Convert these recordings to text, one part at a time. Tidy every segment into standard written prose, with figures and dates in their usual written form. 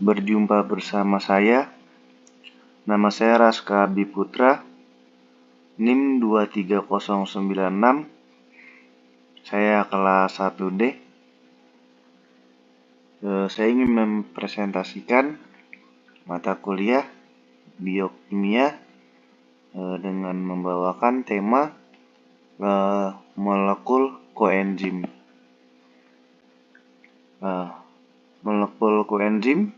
berjumpa bersama saya. Nama saya Raska Abi Putra, NIM 23096. Saya kelas 1D. Saya ingin mempresentasikan mata kuliah biokimia dengan membawakan tema molekul koenzim. Molekul koenzim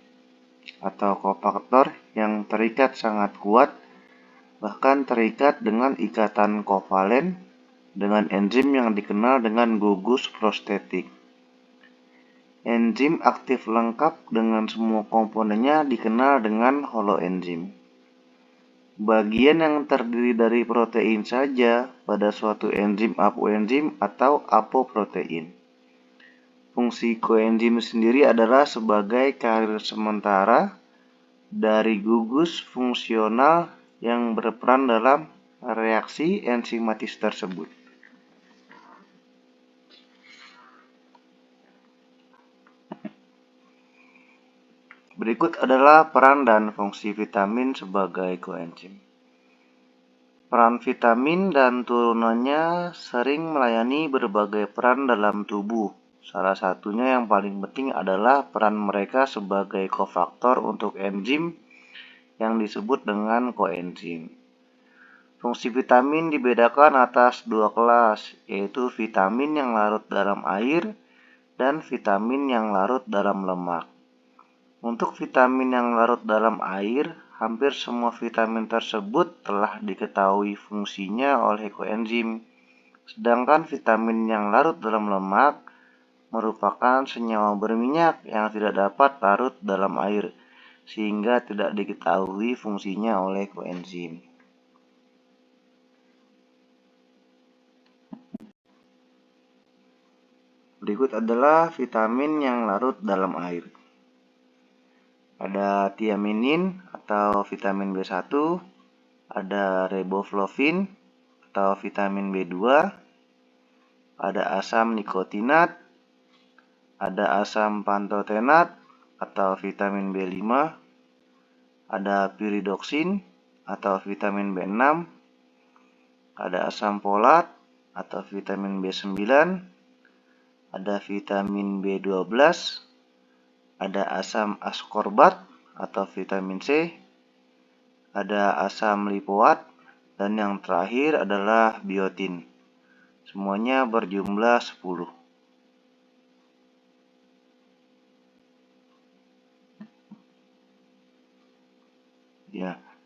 atau kofaktor yang terikat sangat kuat, bahkan terikat dengan ikatan kovalen dengan enzim yang dikenal dengan gugus prostetik. Enzim aktif lengkap dengan semua komponennya dikenal dengan holoenzim. Bagian yang terdiri dari protein saja pada suatu enzim apoenzim atau apoprotein. Fungsi koenzim sendiri adalah sebagai karir sementara dari gugus fungsional yang berperan dalam reaksi enzimatis tersebut. Berikut adalah peran dan fungsi vitamin sebagai koenzim. Peran vitamin dan turunannya sering melayani berbagai peran dalam tubuh. Salah satunya yang paling penting adalah peran mereka sebagai kofaktor untuk enzim yang disebut dengan koenzim. Fungsi vitamin dibedakan atas dua kelas, yaitu vitamin yang larut dalam air dan vitamin yang larut dalam lemak. Untuk vitamin yang larut dalam air, hampir semua vitamin tersebut telah diketahui fungsinya oleh koenzim. Sedangkan vitamin yang larut dalam lemak merupakan senyawa berminyak yang tidak dapat larut dalam air, sehingga tidak diketahui fungsinya oleh koenzim. Berikut adalah vitamin yang larut dalam air. Ada tiaminin atau vitamin B1, ada riboflavin atau vitamin B2, ada asam nikotinat, ada asam pantotenat atau vitamin B5, ada piridoksin atau vitamin B6, ada asam folat atau vitamin B9, ada vitamin B12, ada asam askorbat atau vitamin C, ada asam lipoat, dan yang terakhir adalah biotin. Semuanya berjumlah 10.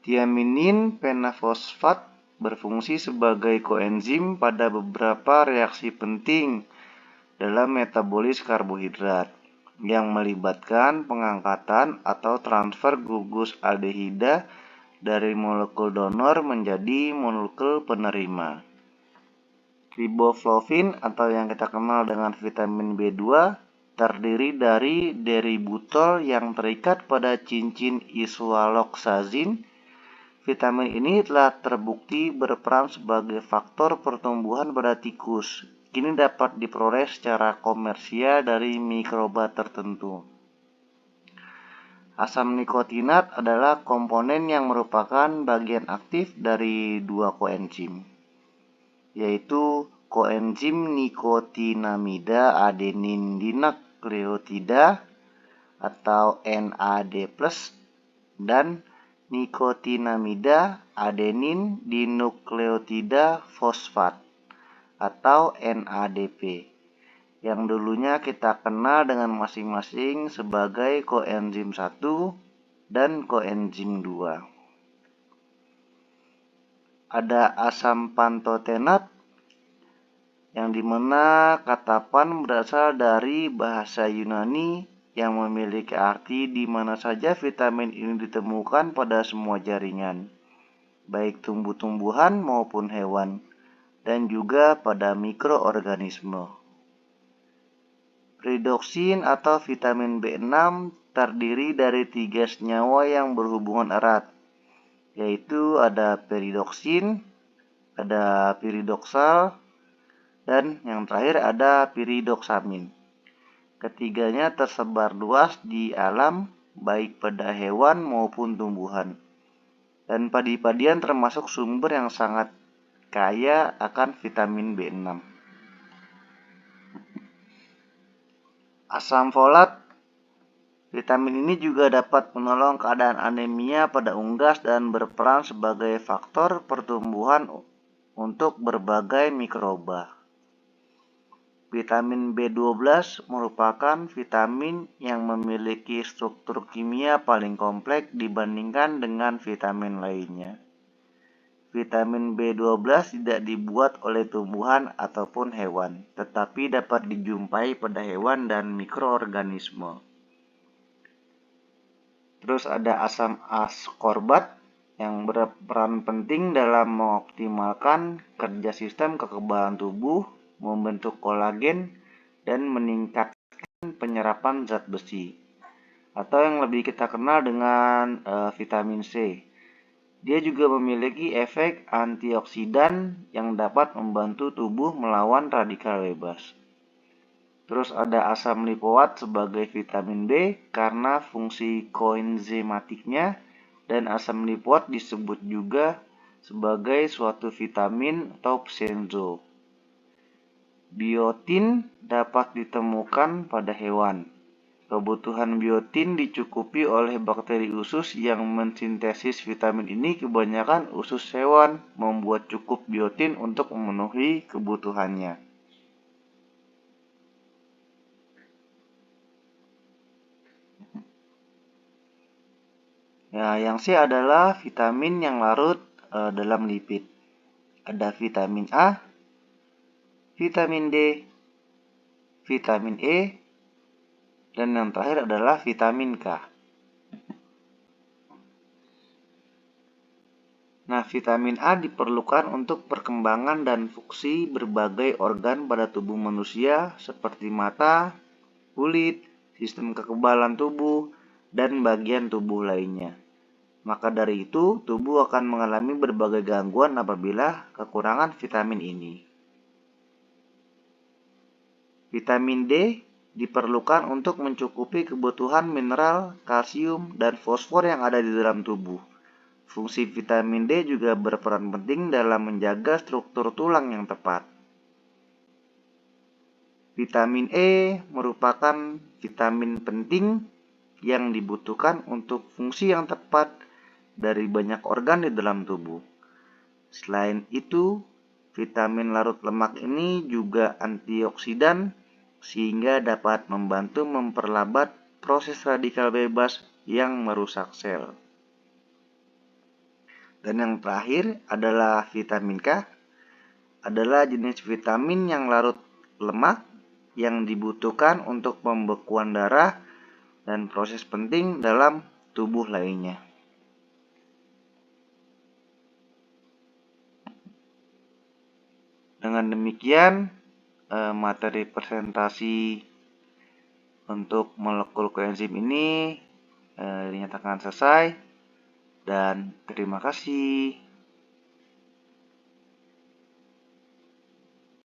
Tiaminin penafosfat berfungsi sebagai koenzim pada beberapa reaksi penting dalam metabolis karbohidrat yang melibatkan pengangkatan atau transfer gugus aldehida dari molekul donor menjadi molekul penerima. Riboflavin atau yang kita kenal dengan vitamin B2 terdiri dari deributol yang terikat pada cincin isoaloxazin. Vitamin ini telah terbukti berperan sebagai faktor pertumbuhan pada tikus. Kini dapat diperoleh secara komersial dari mikroba tertentu. Asam nikotinat adalah komponen yang merupakan bagian aktif dari dua koenzim, yaitu koenzim nikotinamida adenin dinukleotida atau NAD+, dan nikotinamida adenin dinukleotida fosfat atau NADP, yang dulunya kita kenal dengan masing-masing sebagai koenzim 1 dan koenzim 2. Ada asam pantotenat, yang dimana kata pan berasal dari bahasa Yunani yang memiliki arti di mana saja vitamin ini ditemukan pada semua jaringan, baik tumbuh-tumbuhan maupun hewan, dan juga pada mikroorganisme. Piridoksin atau vitamin B6 terdiri dari 3 senyawa yang berhubungan erat, yaitu ada piridoksin, ada piridoksal, dan yang terakhir ada piridoksamin. Ketiganya tersebar luas di alam baik pada hewan maupun tumbuhan. Dan padi-padian termasuk sumber yang sangat kaya akan vitamin B6. Asam folat. Vitamin ini juga dapat menolong keadaan anemia pada unggas dan berperan sebagai faktor pertumbuhan untuk berbagai mikroba. Vitamin B12 merupakan vitamin yang memiliki struktur kimia paling kompleks dibandingkan dengan vitamin lainnya. Vitamin B12 tidak dibuat oleh tumbuhan ataupun hewan, tetapi dapat dijumpai pada hewan dan mikroorganisme. Terus ada asam askorbat yang berperan penting dalam mengoptimalkan kerja sistem kekebalan tubuh, membentuk kolagen, dan meningkatkan penyerapan zat besi. Atau yang lebih kita kenal dengan vitamin C. Dia juga memiliki efek antioksidan yang dapat membantu tubuh melawan radikal bebas. Terus ada asam lipoat sebagai vitamin B karena fungsi koenzimatiknya, dan asam lipoat disebut juga sebagai suatu vitamin atau psenzo. Biotin dapat ditemukan pada hewan. Kebutuhan biotin dicukupi oleh bakteri usus yang mensintesis vitamin ini. Kebanyakan usus hewan membuat cukup biotin untuk memenuhi kebutuhannya. Ya, yang C adalah vitamin yang larut dalam lipid. Ada vitamin A, vitamin D, vitamin E, dan yang terakhir adalah vitamin K. Nah, vitamin A diperlukan untuk perkembangan dan fungsi berbagai organ pada tubuh manusia seperti mata, kulit, sistem kekebalan tubuh, dan bagian tubuh lainnya. Maka dari itu, tubuh akan mengalami berbagai gangguan apabila kekurangan vitamin ini. Vitamin D diperlukan untuk mencukupi kebutuhan mineral, kalsium, dan fosfor yang ada di dalam tubuh. Fungsi vitamin D juga berperan penting dalam menjaga struktur tulang yang tepat. Vitamin E merupakan vitamin penting yang dibutuhkan untuk fungsi yang tepat dari banyak organ di dalam tubuh. Selain itu, vitamin larut lemak ini juga antioksidan sehingga dapat membantu memperlambat proses radikal bebas yang merusak sel. Dan yang terakhir adalah vitamin K, adalah jenis vitamin yang larut lemak yang dibutuhkan untuk pembekuan darah dan proses penting dalam tubuh lainnya. Dengan demikian, materi presentasi untuk molekul koenzim ini dinyatakan selesai, dan terima kasih.